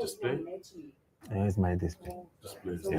Display. Here's my display. Display.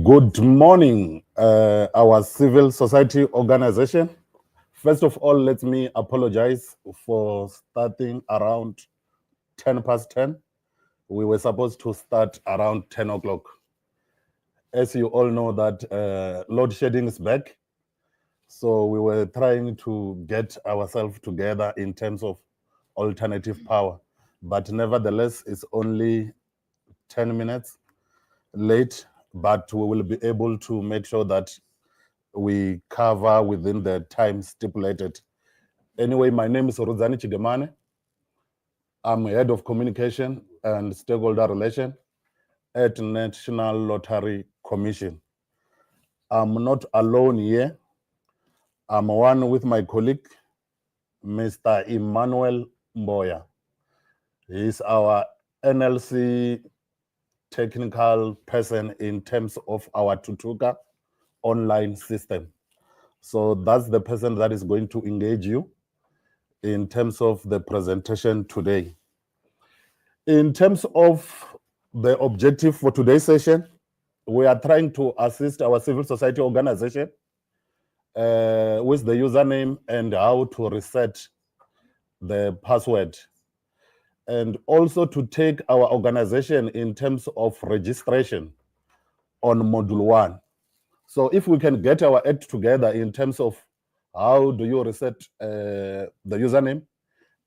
Good morning, our civil society organization. First of all, let me apologize for starting around 10 past 10. We were supposed to start around 10 o'clock. As you all know that load shedding is back. So we were trying to get ourselves together in terms of alternative power. But nevertheless, it's only 10 minutes late, but we will be able to make sure that we cover within the time stipulated. Anyway, my name is Ruzani Chigemane. I'm head of communication and stakeholder relation at National Lottery Commission. I'm not alone here. I'm one with my colleague, Mr. Emmanuel Mboya. He's our NLC technical person in terms of our Tutuka online system. So that's the person that is going to engage you in terms of the presentation today. In terms of the objective for today's session, we are trying to assist our civil society organization with the username and how to reset the password, and also to take our organization in terms of registration on module 1. So if we can get our act together in terms of how do you reset the username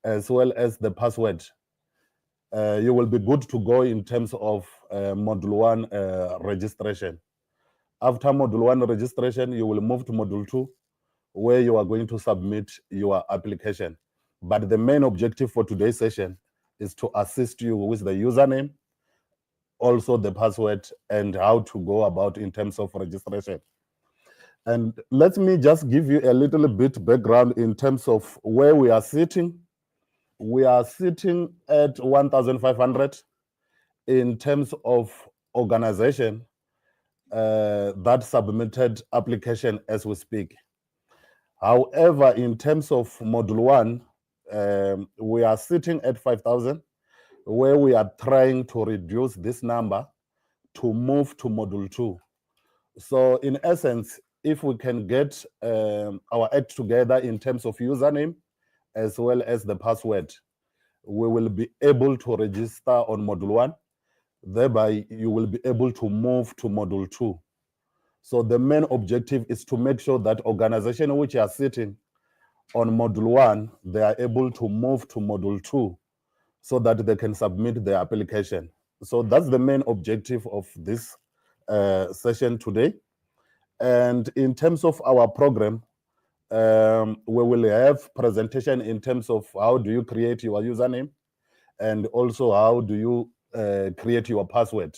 as well as the password, you will be good to go in terms of module 1 registration. After module 1 registration, you will move to module 2, where you are going to submit your application. But the main objective for today's session is to assist you with the username, also the password, and how to go about in terms of registration. And let me just give you a little bit background in terms of where we are sitting. We are sitting at 1,500 in terms of organization that submitted application as we speak. However, in terms of module 1, we are sitting at 5,000, where we are trying to reduce this number to move to module 2. So in essence, if we can get our act together in terms of username as well as the password, we will be able to register on module 1. Thereby, you will be able to move to module 2. So the main objective is to make sure that organizations which are sitting on module 1, they are able to move to module 2 so that they can submit their application. So that's the main objective of this session today. And in terms of our program, we will have presentation in terms of how do you create your username, and also how do you create your password.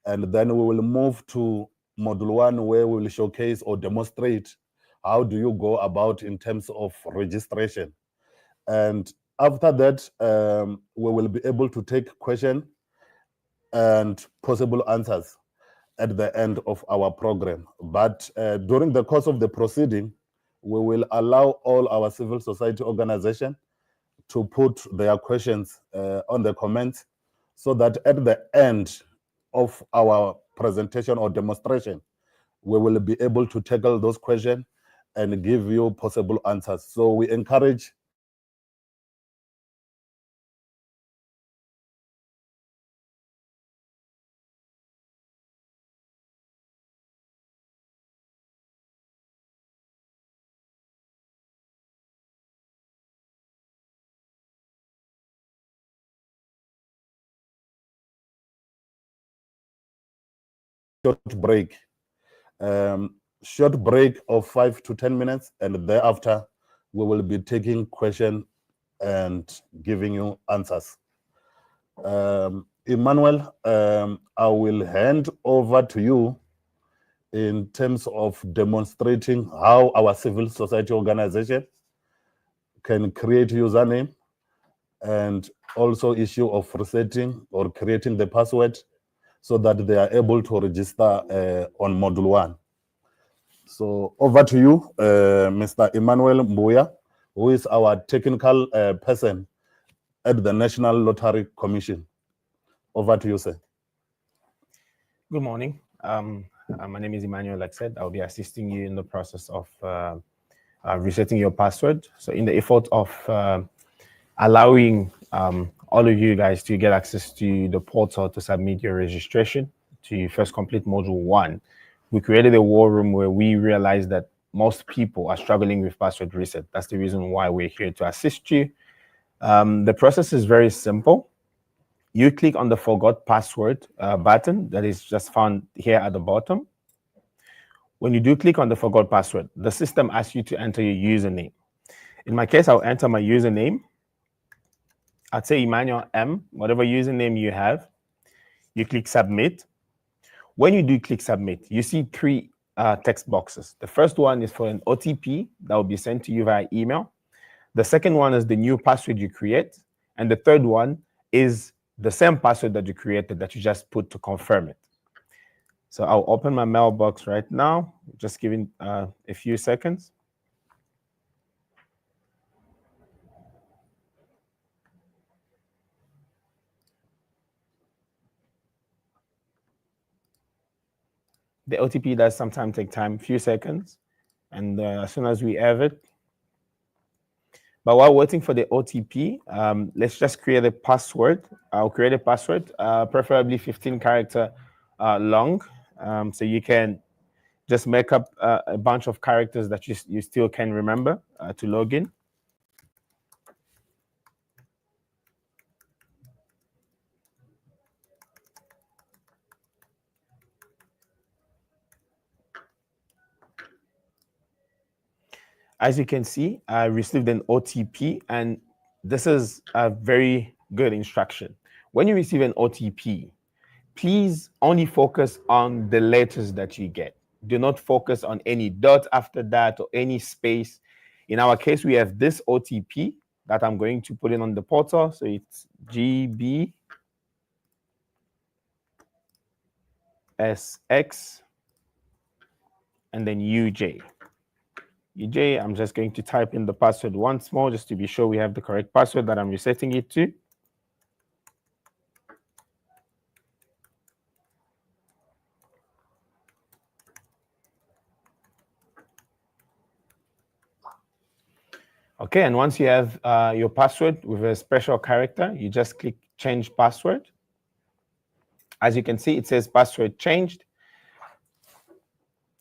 And then we will move to module 1, where we will showcase or demonstrate how do you go about in terms of registration. And after that, we will be able to take questions and possible answers at the end of our program. But during the course of the proceeding, we will allow all our civil society organizations to put their questions on the comments, so that at the end of our presentation or demonstration, we will be able to tackle those questions and give you possible answers. So we encourage short break. Short break of 5 to 10 minutes, and thereafter we will be taking questions and giving you answers. Emmanuel, I will hand over to you in terms of demonstrating how our civil society organization can create username and also issue of resetting or creating the password so that they are able to register on module 1. So over to you, Mr. Emmanuel Mbuya, who is our technical person at the National Lottery Commission. Over to you, sir. Good morning. My name is Emmanuel. Like I said, I'll be assisting you in the process of resetting your password. So in the effort of allowing all of you guys to get access to the portal to submit your registration to first complete module 1, we created a war room where we realized that most people are struggling with password reset. That's the reason why we're here to assist you. The process is very simple. You click on the forgot password button that is just found here at the bottom. When you do click on the forgot password, the system asks you to enter your username. In my case, I'll enter my username. I'd say Emmanuel M, whatever username you have. You click submit. When you do click submit, you see 3 text boxes. The first one is for an OTP that will be sent to you via email. The second one is the new password you create. And the third one is the same password that you created that you just put to confirm it. So I'll open my mailbox right now, just giving a few seconds. The OTP does sometimes take time, a few seconds, and as soon as we have it. But while waiting for the OTP, let's just create a password. I'll create a password, preferably 15 character long. So you can just make up a bunch of characters that you still can remember to log in. As you can see, I received an OTP, and this is a very good instruction. When you receive an OTP, please only focus on the letters that you get. Do not focus on any dot after that or any space. In our case, we have this OTP that I'm going to put in on the portal. So it's GBSX, and then UJ. UJ, I'm just going to type in the password once more just to be sure we have the correct password that I'm resetting it to. Okay, and once you have your password with a special character, you just click change password. As you can see, it says password changed.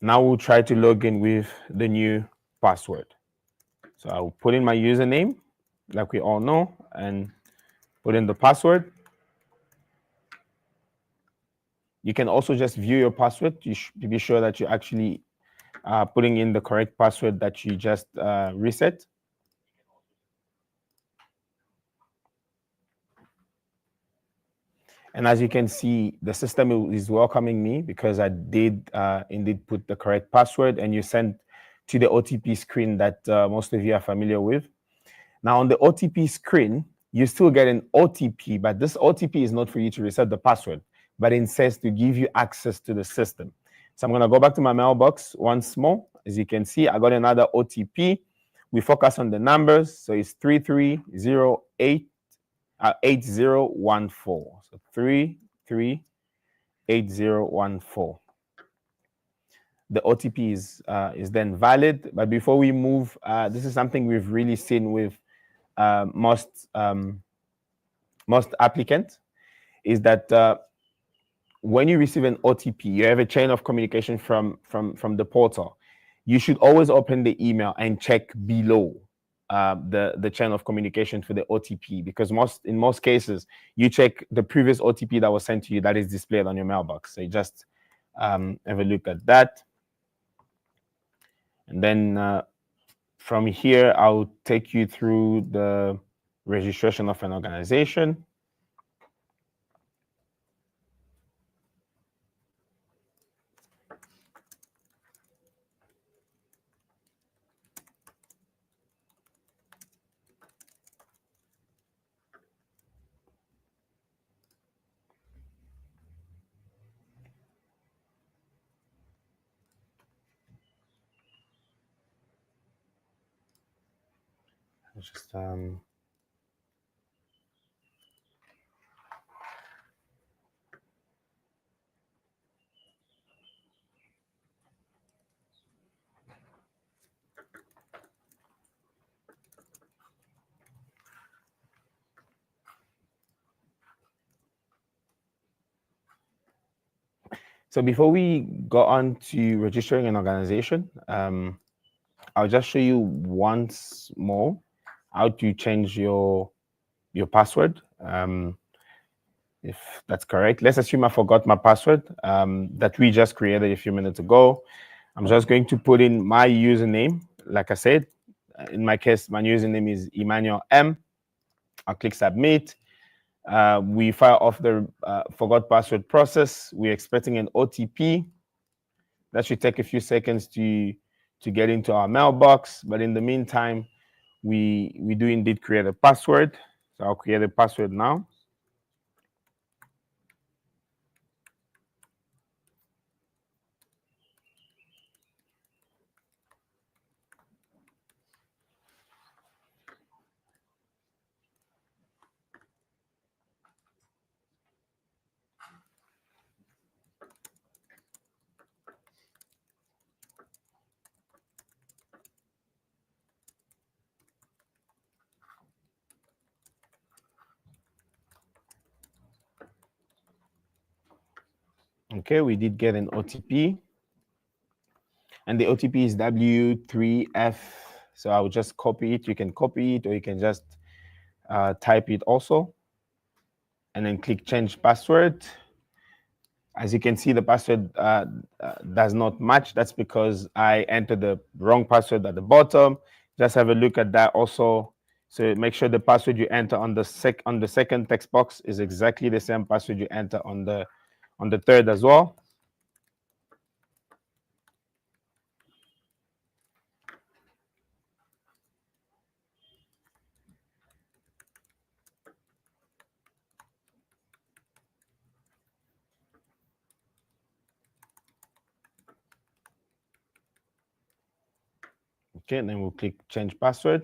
Now we'll try to log in with the new password. So I'll put in my username, like we all know, and put in the password. You can also just view your password to be sure that you're actually putting in the correct password that you just reset. And as you can see, the system is welcoming me because I did indeed put the correct password, and you sent to the OTP screen that most of you are familiar with. Now on the OTP screen, you still get an OTP, but this OTP is not for you to reset the password, but it says to give you access to the system. So I'm going to go back to my mailbox once more. As you can see, I got another OTP. We focus on the numbers. So it's 3308. 8014. So 338014. The OTP is then valid. But before we move, this is something we've really seen with most applicants, is that when you receive an OTP, you have a chain of communication from the portal. You should always open the email and check below the chain of communication for the OTP, because in most cases, you check the previous OTP that was sent to you that is displayed on your mailbox. So you just have a look at that. And then from here, I'll take you through the registration of an organization. Just So before we go on to registering an organization, I'll just show you once more how to change your password. If that's correct, let's assume I forgot my password that we just created a few minutes ago. I'm just going to put in my username. Like I said, in my case, my username is Emmanuel M. I'll click submit. We fire off the forgot password process. We're expecting an OTP. That should take a few seconds to get into our mailbox. But in the meantime, we do indeed create a password. So I'll create a password now. Okay, we did get an OTP. And the OTP is W3F. So I will just copy it. You can copy it or you can just type it also. And then click change password. As you can see, the password does not match. That's because I entered the wrong password at the bottom. Just have a look at that also. So make sure the password you enter on the second text box is exactly the same password you enter on the third as well. Okay, and then we'll click change password.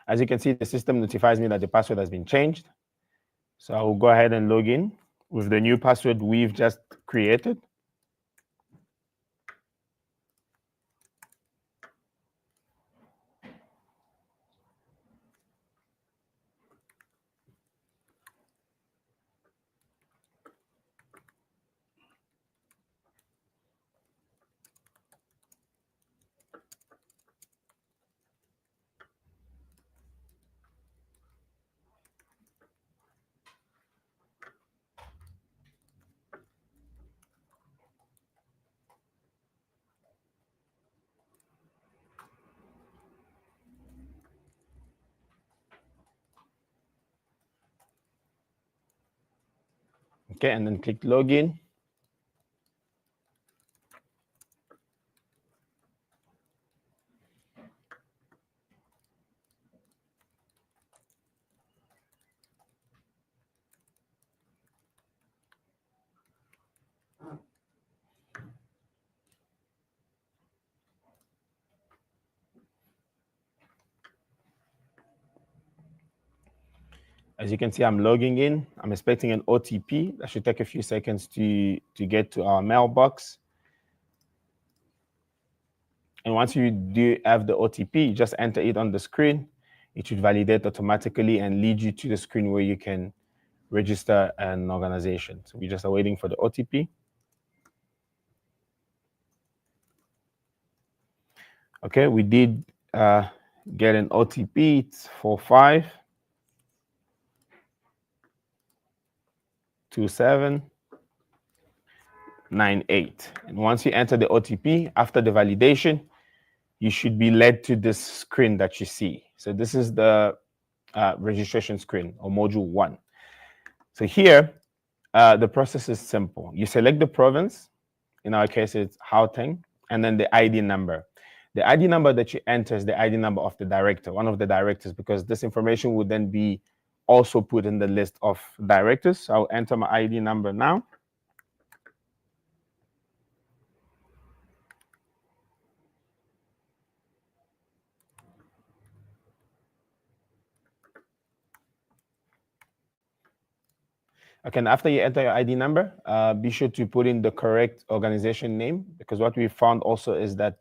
As you can see, the system notifies me that the password has been changed. So I will go ahead and log in with the new password we've just created. Okay, and then click login. As you can see, I'm logging in. I'm expecting an OTP. That should take a few seconds to get to our mailbox. And once you do have the OTP, you just enter it on the screen. It should validate automatically and lead you to the screen where you can register an organization. So we just are waiting for the OTP. Okay, we did get an OTP. It's 452798. And once you enter the OTP, after the validation, you should be led to this screen that you see. So this is the registration screen or module 1. So here, the process is simple. You select the province. In our case, it's Gauteng, and then the ID number. The ID number that you enter is the ID number of the director, one of the directors, because this information would then be also put in the list of directors. So I'll enter my ID number now. Okay, and after you enter your ID number, be sure to put in the correct organization name, because what we found also is that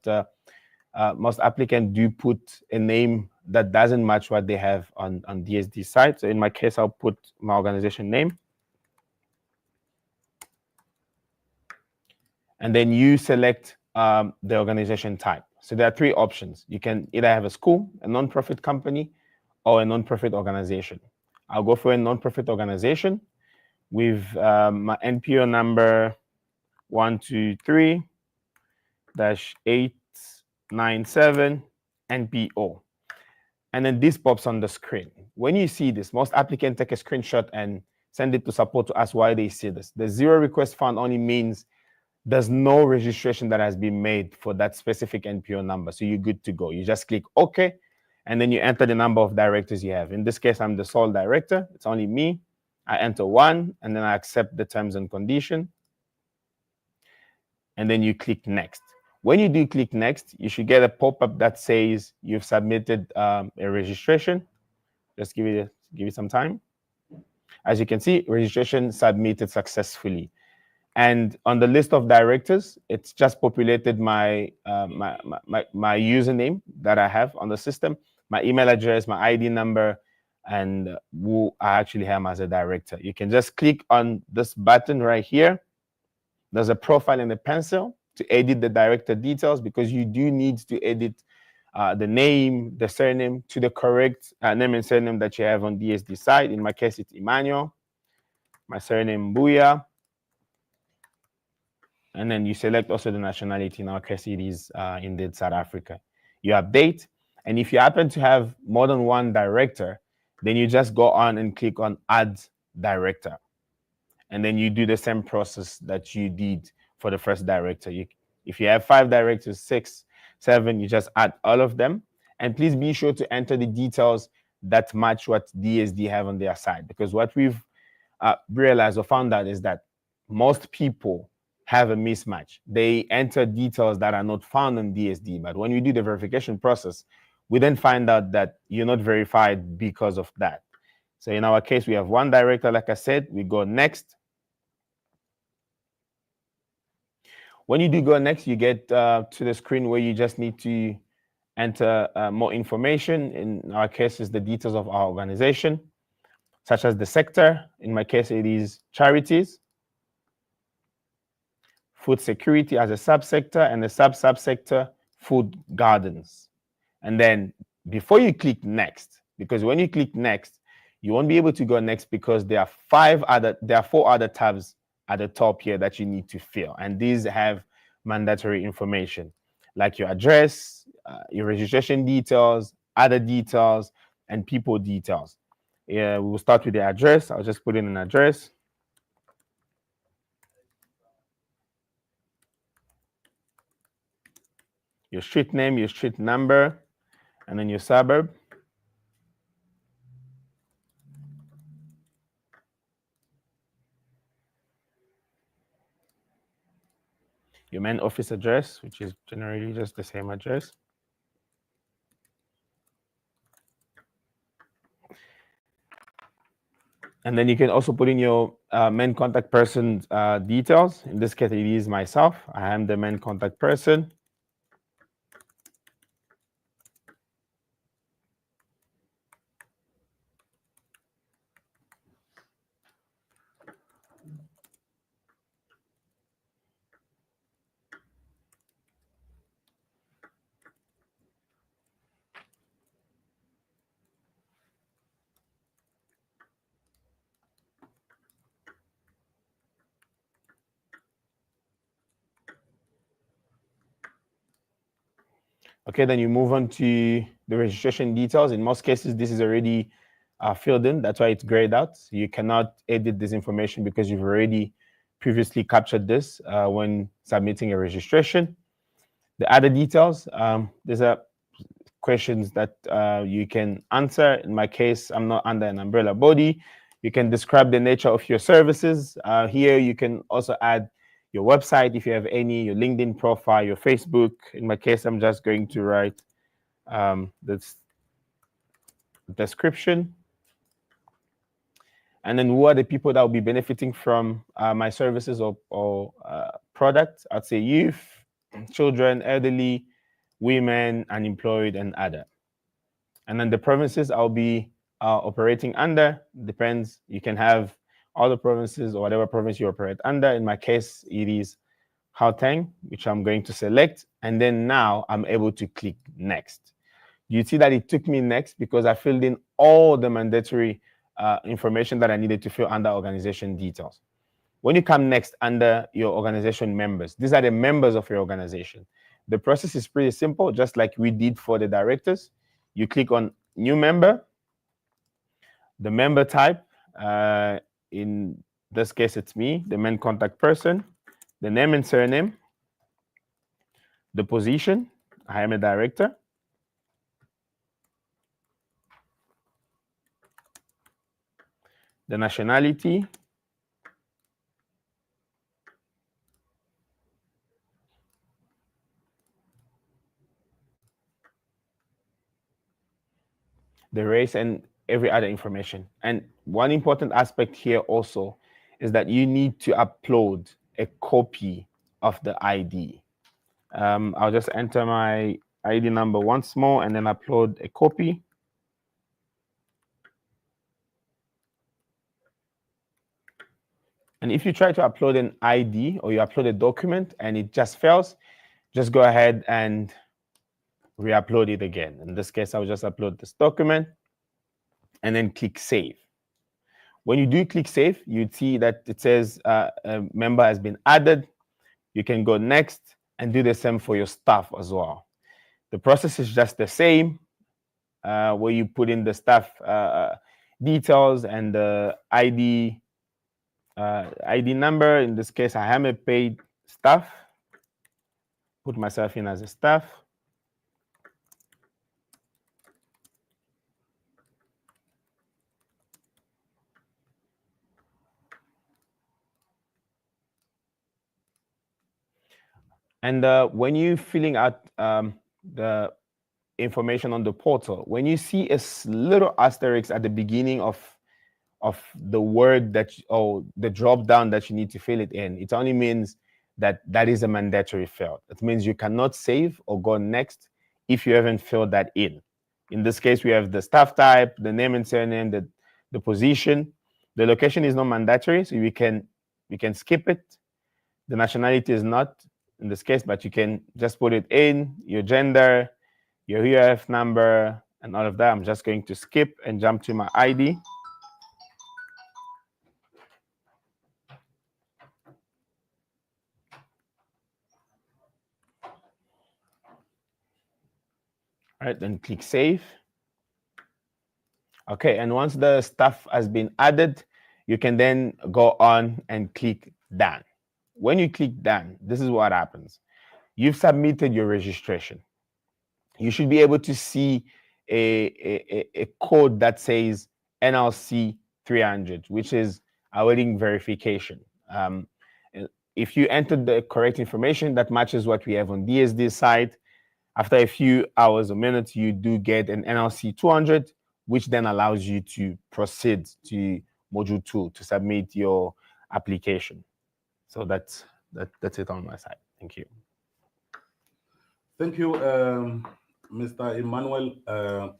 most applicants do put a name that doesn't match what they have on DSD site. So in my case, I'll put my organization name. And then you select the organization type. So there are three options. You can either have a school, a non-profit company, or a non-profit organization. I'll go for a non-profit organization with my NPO number 123-897 NPO. And then this pops on the screen. When you see this, most applicants take a screenshot and send it to support to ask why they see this. The zero request found only means there's no registration that has been made for that specific NPO number. So you're good to go. You just click OK, and then you enter the number of directors you have. In this case, I'm the sole director. It's only me. I enter 1, and then I accept the terms and condition. And then you click next. When you do click next, you should get a pop-up that says you've submitted a registration. Just give it some time. As you can see, registration submitted successfully. And on the list of directors, it's just populated my my username that I have on the system, my email address, my ID number, and who I actually am as a director. You can just click on this button right here. There's a profile and a pencil to edit the director details, because you do need to edit the name, the surname to the correct name and surname that you have on DSD site. In my case, it's Emmanuel. My surname, Buya. And then you select also the nationality. In our case, it is indeed South Africa. You update. And if you happen to have more than one director, then you just go on and click on Add Director. And then you do the same process that you did for the first director. If you have 5 directors, 6, 7, you just add all of them. And please be sure to enter the details that match what DSD have on their side. Because what we've realized or found out is that most people have a mismatch. They enter details that are not found on DSD. But when we do the verification process, we then find out that you're not verified because of that. So in our case, we have 1 director. Like I said, we go next. When you do go next, you get to the screen where you just need to enter more information. In our case, it's the details of our organization, such as the sector. In my case, it is charities, food security as a subsector, and the subsector, food gardens. And then before you click next, because when you click next, you won't be able to go next, because there are 4 other tabs at the top here that you need to fill. And these have mandatory information, like your address, your registration details, other details, and people details. We will start with the address. I'll just put in an address. Your street name, your street number, and then your suburb. Your main office address, which is generally just the same address. And then you can also put in your main contact person details. In this case, it is myself. I am the main contact person. Okay, then you move on to the registration details. In most cases, this is already filled in. That's why it's grayed out. You cannot edit this information because you've already previously captured this when submitting a registration. The other details, these are questions that you can answer. In my case, I'm not under an umbrella body. You can describe the nature of your services. Here, you can also add your website, if you have any, your LinkedIn profile, your Facebook. In my case, I'm just going to write this description. And then who are the people that will be benefiting from my services or products? I'd say youth, children, elderly, women, unemployed, and other. And then the provinces I'll be operating under depends. You can have all the provinces or whatever province you operate under. In my case, it is Gauteng, which I'm going to select. And then now I'm able to click next. You see that it took me next because I filled in all the mandatory information that I needed to fill under organization details. When you come next under your organization members, these are the members of your organization. The process is pretty simple, just like we did for the directors. You click on new member, the member type, in this case, it's me, the main contact person, the name and surname, the position, I am a director, the nationality, the race, and every other information. And one important aspect here also is that you need to upload a copy of the ID. I'll just enter my ID number once more and then upload a copy. And if you try to upload an ID or you upload a document and it just fails, just go ahead and re-upload it again. In this case, I'll just upload this document and then click save. When you do click save, you'd see that it says a member has been added. You can go next and do the same for your staff as well. The process is just the same, where you put in the staff details and the ID number. In this case, I am a paid staff. Put myself in as a staff. And when you're filling out the information on the portal, when you see a little asterisk at the beginning of the word that or the drop down that you need to fill it in, it only means that that is a mandatory field. It means you cannot save or go next if you haven't filled that in. In this case, we have the staff type, the name and surname, the position. The location is not mandatory, so we can skip it. The nationality is not in this case, but you can just put it in, your gender, your UIF number, and all of that. I'm just going to skip and jump to my ID. All right, then click save. Okay, and once the stuff has been added, you can then go on and click done. When you click done, this is what happens. You've submitted your registration. You should be able to see a code that says NLC 300, which is awaiting verification. If you entered the correct information that matches what we have on DSD's side, after a few hours or minutes, you do get an NLC 200, which then allows you to proceed to module 2 to submit your application. So that's it on my side. Thank you. Thank you, Mr. Emmanuel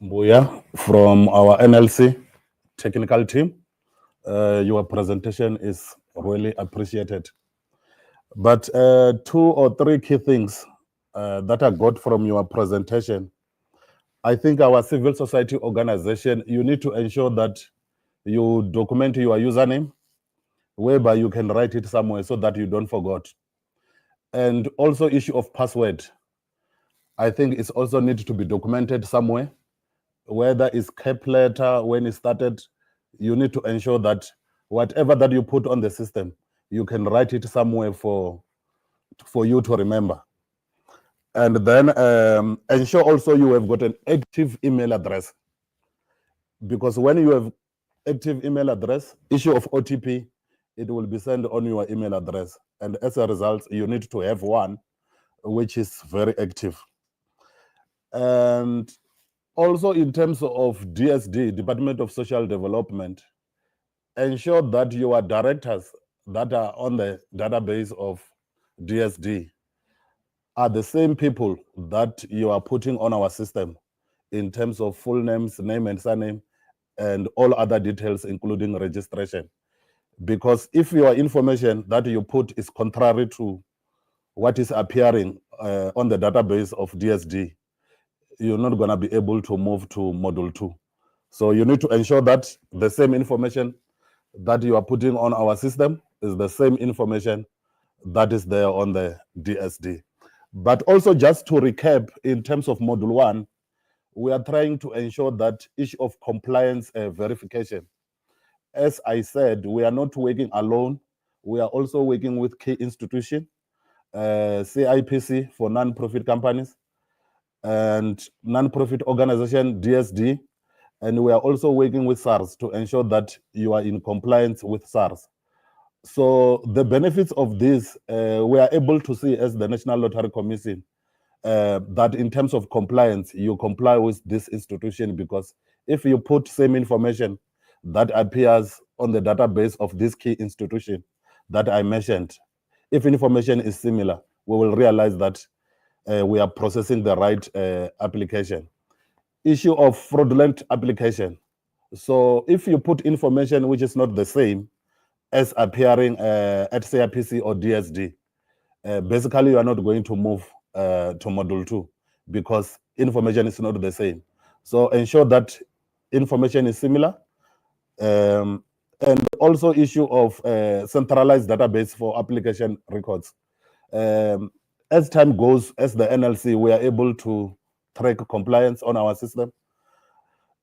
Mbuya from our NLC technical team. Your presentation is really appreciated. But 2 or 3 key things that I got from your presentation. I think our civil society organization, you need to ensure that you document your username, whereby you can write it somewhere so that you don't forget. And also issue of password. I think it's also need to be documented somewhere. Whether it's kept letter when it started, you need to ensure that whatever that you put on the system, you can write it somewhere for you to remember. And then ensure also you have got an active email address. Because when you have active email address, issue of OTP, it will be sent on your email address. And as a result, you need to have one which is very active. And also in terms of DSD, Department of Social Development, ensure that your directors that are on the database of DSD are the same people that you are putting on our system in terms of full names, name and surname, and all other details, including registration. Because if your information that you put is contrary to what is appearing on the database of DSD, you're not going to be able to move to module 2. So you need to ensure that the same information that you are putting on our system is the same information that is there on the DSD. But also, just to recap, in terms of module 1, we are trying to ensure that issue of compliance verification. As I said, we are not working alone. We are also working with key institutions, CIPC for non-profit companies, and non-profit organization DSD, and we are also working with SARS to ensure that you are in compliance with SARS. So the benefits of this, we are able to see as the National Lottery Commission that in terms of compliance, you comply with this institution, because if you put same information that appears on the database of this key institution that I mentioned, if information is similar, we will realize that we are processing the right application. Issue of fraudulent application. So if you put information which is not the same as appearing at CIPC or DSD, basically you are not going to move to module 2 because information is not the same. So ensure that information is similar. And also issue of centralized database for application records. As time goes, as the NLC, we are able to track compliance on our system.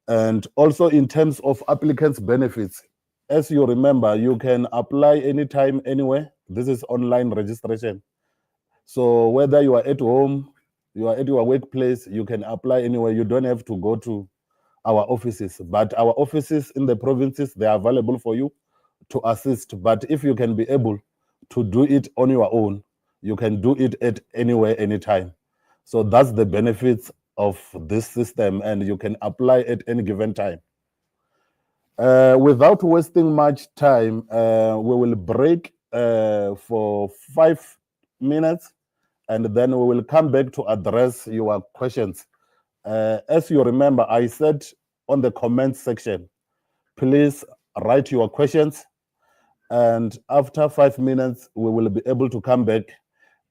And also in terms of applicants' benefits, as you remember, you can apply anytime, anywhere. This is online registration. So whether you are at home, you are at your workplace, you can apply anywhere. You don't have to go to our offices. But our offices in the provinces, they are available for you to assist. But if you can be able to do it on your own, you can do it at anywhere, anytime. So that's the benefits of this system, and you can apply at any given time. Without wasting much time, we will break for 5 minutes, and then we will come back to address your questions. As you remember, I said on the comment section, please write your questions, and after 5 minutes, we will be able to come back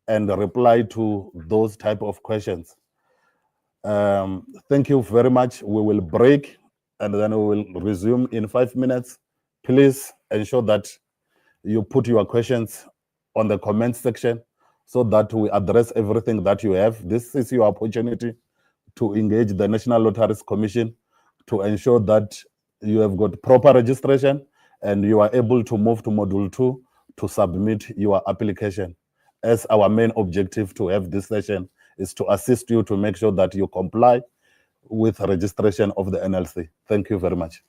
and reply to those type of questions. Thank you very much. We will break and then we will resume in 5 minutes. Please ensure that you put your questions on the comment section so that we address everything that you have. This is your opportunity to engage the National Lotteries Commission to ensure that you have got proper registration and you are able to move to module 2 to submit your application. As our main objective to have this session is to assist you to make sure that you comply with registration of the NLC. Thank you very much.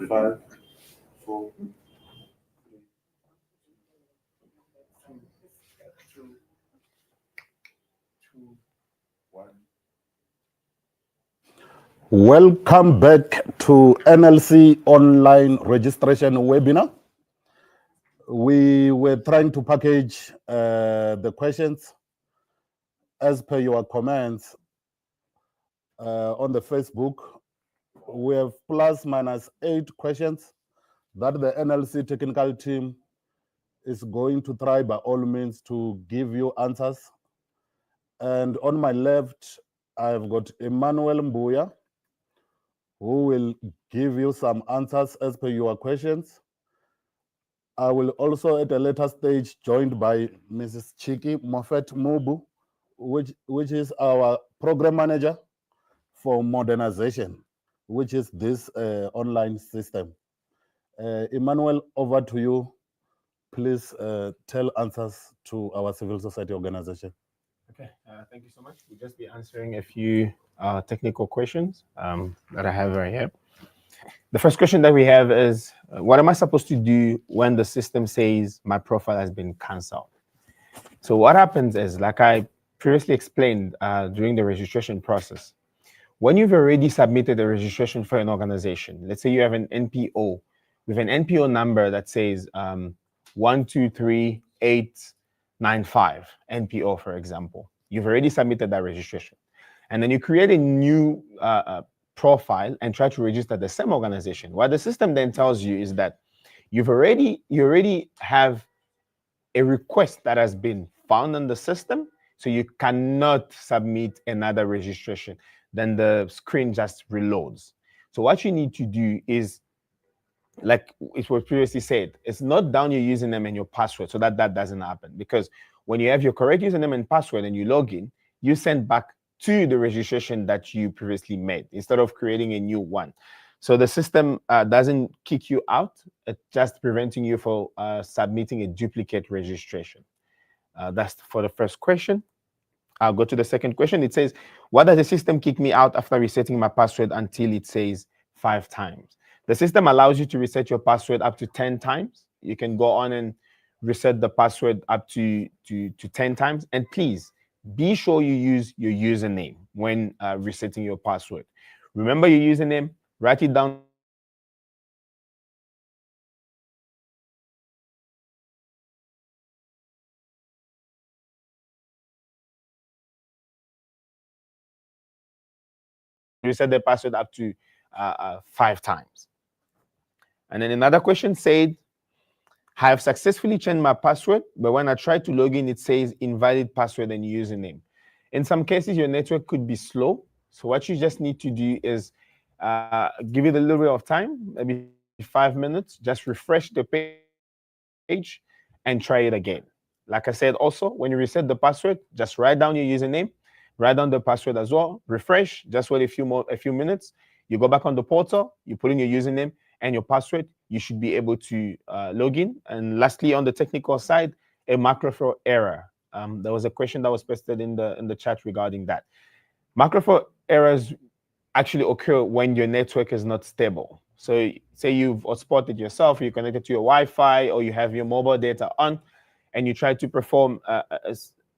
5, 4, 2, 1. Welcome back to NLC online registration webinar. We were trying to package the questions as per your comments on the Facebook. We have plus minus 8 questions that the NLC technical team is going to try by all means to give you answers. And on my left, I've got Emmanuel Mbuya, who will give you some answers as per your questions. I will also at a later stage joined by Mrs. Chiki Moffat Mubu, which is our program manager for modernization, which is this online system. Emmanuel, over to you. Please tell answers to our civil society organization. Okay, thank you so much. We'll just be answering a few technical questions that I have right here. The first question that we have is, what am I supposed to do when the system says my profile has been canceled? So what happens is, like I previously explained during the registration process, when you've already submitted a registration for an organization, let's say you have an NPO with an NPO number that says 123895 NPO, for example, you've already submitted that registration. And then you create a new profile and try to register the same organization. What the system then tells you is that you already have a request that has been found in the system, so you cannot submit another registration. Then the screen just reloads. So what you need to do is, like it was previously said, it's not down your username and your password so that doesn't happen. Because when you have your correct username and password and you log in, you send back to the registration that you previously made instead of creating a new one. So the system doesn't kick you out. It's just preventing you from submitting a duplicate registration. That's for the first question. I'll go to the second question. It says, why does the system kick me out after resetting my password until it says 5 times? The system allows you to reset your password up to 10 times. You can go on and reset the password up to 10 times. And please, be sure you use your username when resetting your password. Remember your username, write it down on a piece of paper, and then when you reset the password up to 5 times. And then another question said, I have successfully changed my password, but when I try to log in, it says invalid password and username. In some cases, your network could be slow. So what you just need to do is give it a little bit of time, maybe 5 minutes, just refresh the page and try it again. Like I said, also, when you reset the password, just write down your username, write down the password as well, refresh, just wait a few minutes. You go back on the portal, you put in your username and your password, you should be able to log in. And lastly, on the technical side, a macro error. There was a question that was posted in the chat regarding that. Macro errors actually occur when your network is not stable. So say you've hotspotted yourself, you're connected to your Wi-Fi, or you have your mobile data on, and you try to perform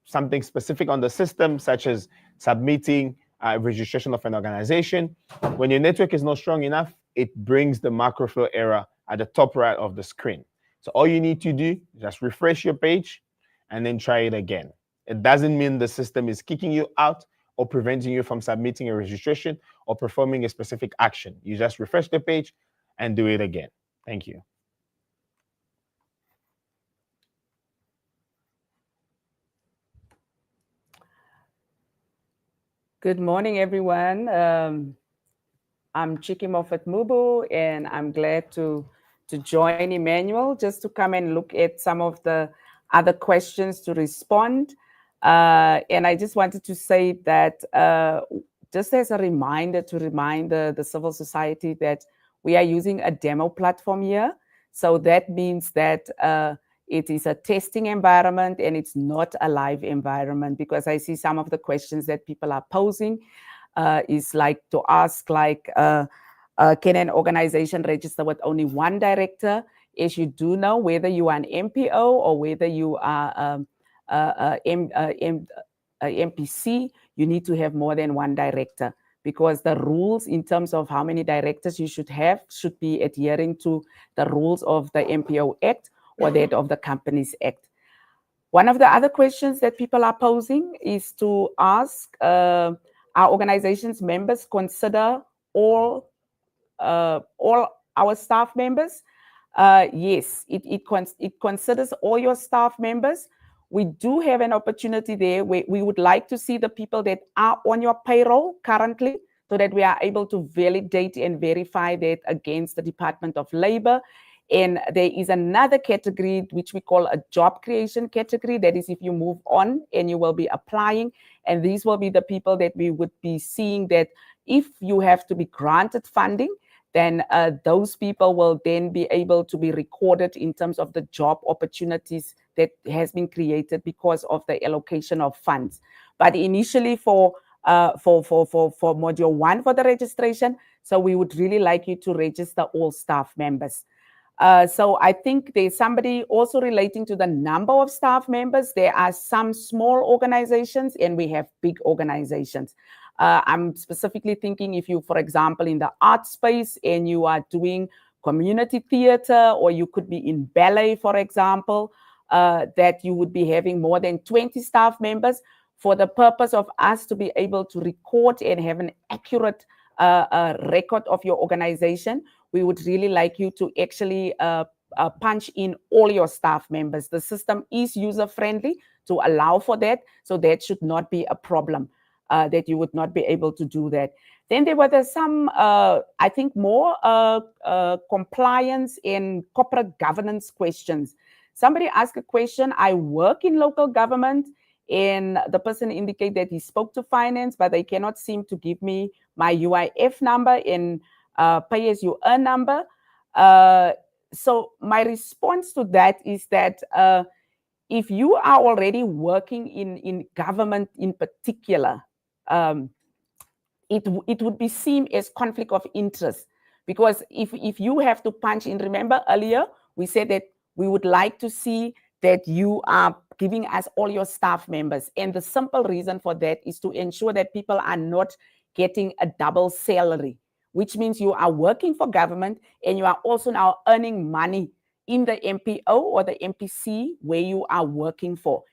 something specific on the system, such as submitting registration of an organization. When your network is not strong enough, it brings the macro error at the top right of the screen. So all you need to do, just refresh your page and then try it again. It doesn't mean the system is kicking you out or preventing you from submitting a registration or performing a specific action. You just refresh the page and do it again. Thank you. Good morning, everyone. I'm Chiki Moffat Mubu, and I'm glad to join Emmanuel just to come and look at some of the other questions to respond. And I just wanted to say that just as a reminder to remind the civil society that we are using a demo platform here. So that means that it is a testing environment and it's not a live environment, because I see some of the questions that people are posing is like to ask like, Can an organization register with only one director? As you do know, whether you are an MPO or whether you are MPC, you need to have more than one director, because the rules in terms of how many directors you should have should be adhering to the rules of the MPO Act or that of the Companies Act. One of the other questions that people are posing is to ask, our organization's members consider all our staff members? Yes, it considers all your staff members. We do have an opportunity there where we would like to see the people that are on your payroll currently, so that we are able to validate and verify that against the Department of Labor. And there is another category which we call a job creation category. That is if you move on and you will be applying. And these will be the people that we would be seeing that if you have to be granted funding, then those people will then be able to be recorded in terms of the job opportunities that has been created because of the allocation of funds. But initially for module 1 for the registration, so we would really like you to register all staff members. So I think there's somebody also relating to the number of staff members. There are some small organizations and we have big organizations. I'm specifically thinking if you, for example, in the art space and you are doing community theater, or you could be in ballet, for example, that you would be having more than 20 staff members for the purpose of us to be able to record and have an accurate record of your organization. We would really like you to actually punch in all your staff members. The system is user-friendly to allow for that, so that should not be a problem. That you would not be able to do that. Then there were some, I think, more compliance and corporate governance questions. Somebody asked a question, I work in local government, and the person indicated that he spoke to finance, but they cannot seem to give me my UIF number and pay-as-you-earn number. So my response to that is that if you are already working in government in particular, it would be seen as conflict of interest, because if you have to punch in, remember earlier we said that we would like to see that you are giving us all your staff members, and the simple reason for that is to ensure that people are not getting a double salary, which means you are working for government and you are also now earning money in the MPO or the MPC where you are working for.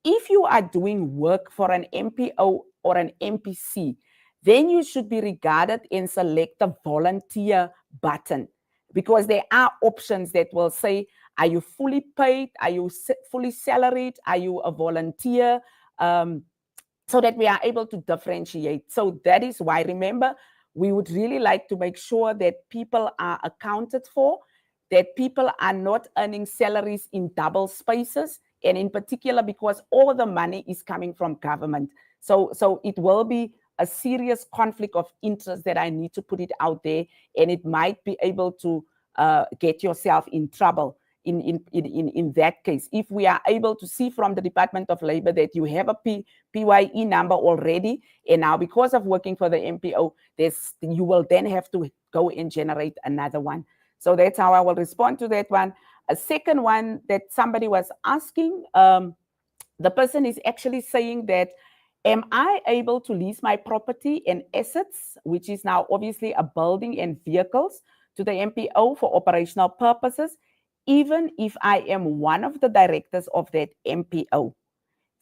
If you are doing work for an MPO or an MPC, then you should be regarded and select the volunteer button, because there are options that will say, are you fully paid? Are you fully salaried? Are you a volunteer? So that we are able to differentiate. So that is why, remember, we would really like to make sure that people are accounted for, that people are not earning salaries in double spaces, and in particular because all the money is coming from government. So it will be a serious conflict of interest that I need to put it out there, and it might be able to get yourself in trouble in that case. If we are able to see from the Department of Labor that you have a PYE number already, and now because of working for the MPO, you will then have to go and generate another one. So that's how I will respond to that one. A second one that somebody was asking, the person is actually saying that, am I able to lease my property and assets, which is now obviously a building and vehicles, to the MPO for operational purposes, even if I am one of the directors of that MPO?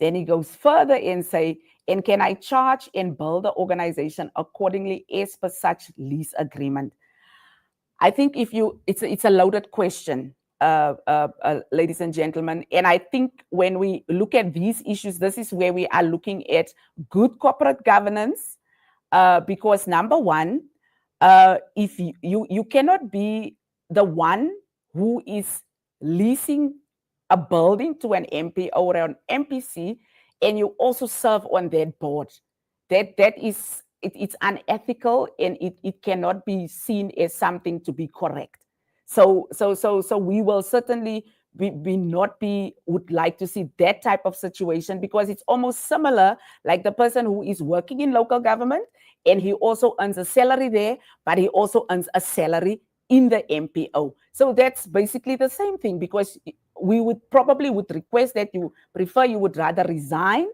Then he goes further and say, and can I charge and bill the organization accordingly as per such lease agreement? I think it's a loaded question, ladies and gentlemen. And I think when we look at these issues, this is where we are looking at good corporate governance, because number one, if you cannot be the one who is leasing a building to an MPO or an MPC, and you also serve on that board. It's unethical, and it cannot be seen as something to be correct. So we will certainly would like to see that type of situation, because it's almost similar, like the person who is working in local government and he also earns a salary there, but he also earns a salary in the MPO. So that's basically the same thing, because we would request that you would rather resign,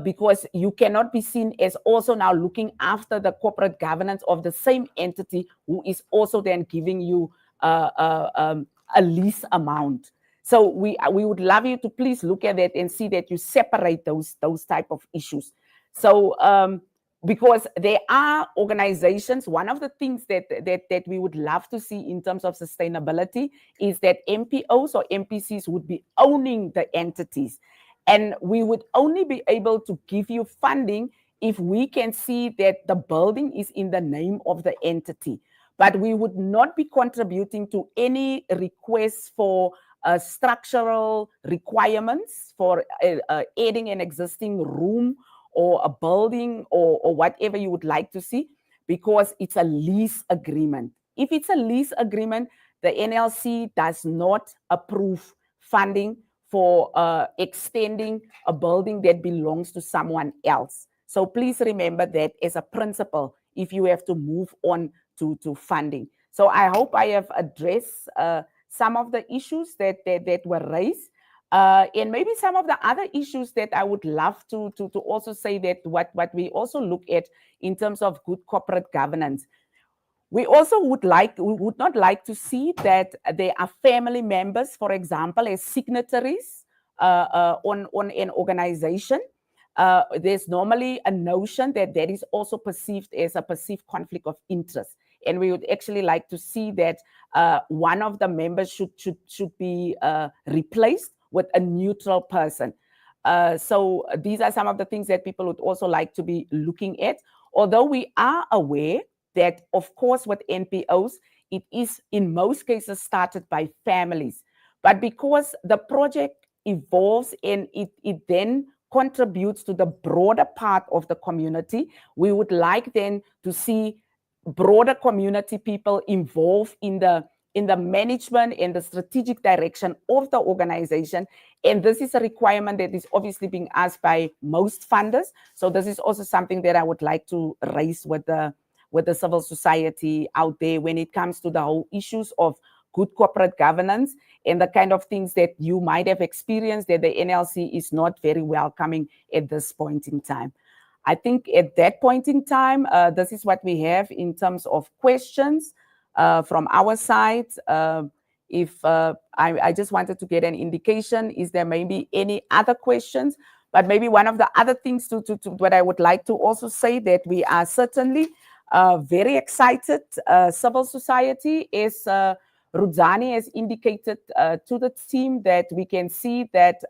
because you cannot be seen as also now looking after the corporate governance of the same entity who is also then giving you a lease amount. So we would love you to please look at that and see that you separate those type of issues. So because there are organizations, one of the things that we would love to see in terms of sustainability is that MPOs or MPCs would be owning the entities. And we would only be able to give you funding if we can see that the building is in the name of the entity. But we would not be contributing to any requests for structural requirements for adding an existing room or a building or whatever you would like to see, because it's a lease agreement. If it's a lease agreement, the NLC does not approve funding for extending a building that belongs to someone else. So please remember that as a principle, if you have to move on to funding. So I hope I have addressed some of the issues that were raised. And maybe some of the other issues that I would love to also say that what we also look at in terms of good corporate governance. We also would not like to see that there are family members, for example, as signatories on an organization. There's normally a notion that is also perceived as a perceived conflict of interest. And we would actually like to see that one of the members should be replaced with a neutral person. So these are some of the things that people would also like to be looking at. Although we are aware that, of course, with NPOs, it is in most cases started by families. But because the project evolves and it then contributes to the broader part of the community, we would like then to see broader community people involved in the management and the strategic direction of the organization. And this is a requirement that is obviously being asked by most funders. So this is also something that I would like to raise with the civil society out there when it comes to the whole issues of good corporate governance and the kind of things that you might have experienced that the NLC is not very welcoming at this point in time. I think at that point in time, this is what we have in terms of questions from our side. I just wanted to get an indication, is there maybe any other questions? But maybe one of the other things to what I would like to also say, that we are certainly very excited. Civil society, as Rudzani has indicated to the team, that we can see that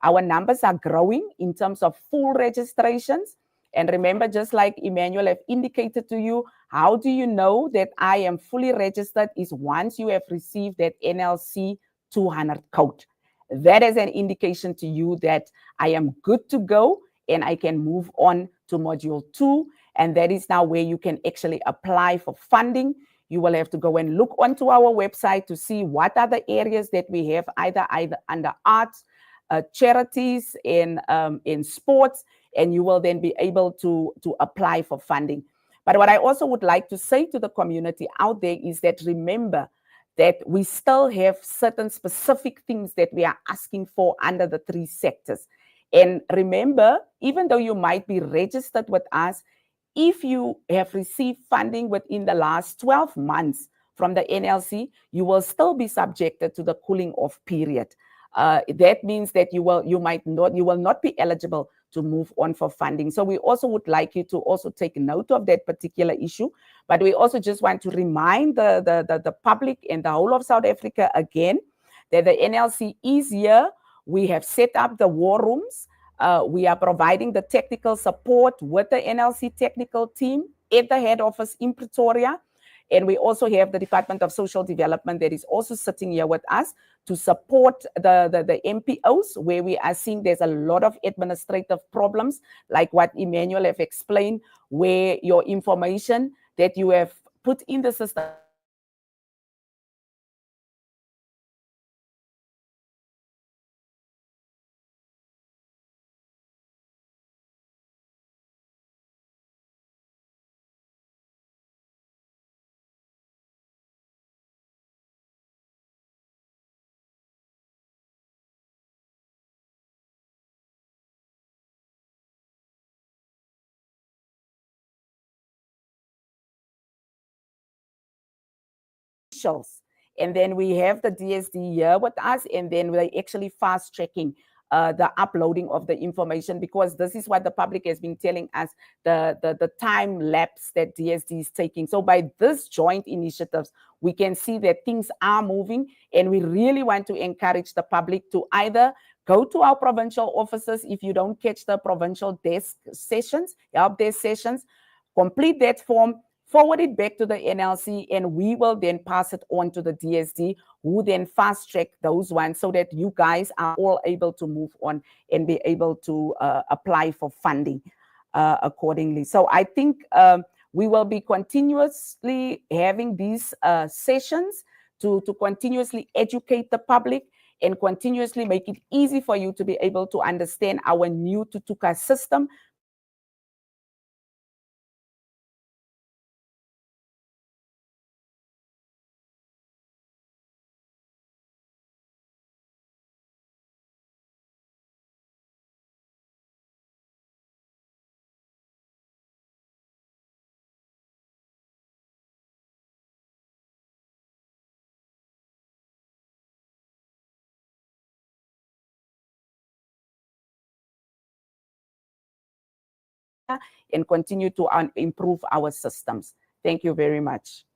our numbers are growing in terms of full registrations. And remember, just like Emmanuel have indicated to you, how do you know that I am fully registered is once you have received that NLC 200 code. That is an indication to you that I am good to go and I can move on to module 2. And that is now where you can actually apply for funding. You will have to go and look onto our website to see what are the areas that we have either under arts, charities, in sports, and you will then be able to apply for funding. But what I also would like to say to the community out there is that remember that we still have certain specific things that we are asking for under the 3 sectors. And remember, even though you might be registered with us, if you have received funding within the last 12 months from the NLC, you will still be subjected to the cooling off period. That means that you will not be eligible to move on for funding. So we also would like you to also take note of that particular issue. But we also just want to remind the public and the whole of South Africa again that the NLC is here. We have set up the war rooms. We are providing the technical support with the NLC technical team at the head office in Pretoria. And we also have the Department of Social Development that is also sitting here with us to support the MPOs, where we are seeing there's a lot of administrative problems, like what Emmanuel have explained, where your information that you have put in the system officials. And then we have the DSD here with us, and then we're actually fast tracking the uploading of the information, because this is what the public has been telling us, the time lapse that DSD is taking. So by this joint initiatives, we can see that things are moving, and we really want to encourage the public to either go to our provincial offices if you don't catch the provincial desk sessions, help desk sessions, complete that form, forward it back to the NLC, and we will then pass it on to the DSD, who then fast track those ones so that you guys are all able to move on and be able to apply for funding accordingly. So I think we will be continuously having these sessions to continuously educate the public and continuously make it easy for you to be able to understand our new Tutuka system. And continue to improve our systems. Thank you very much.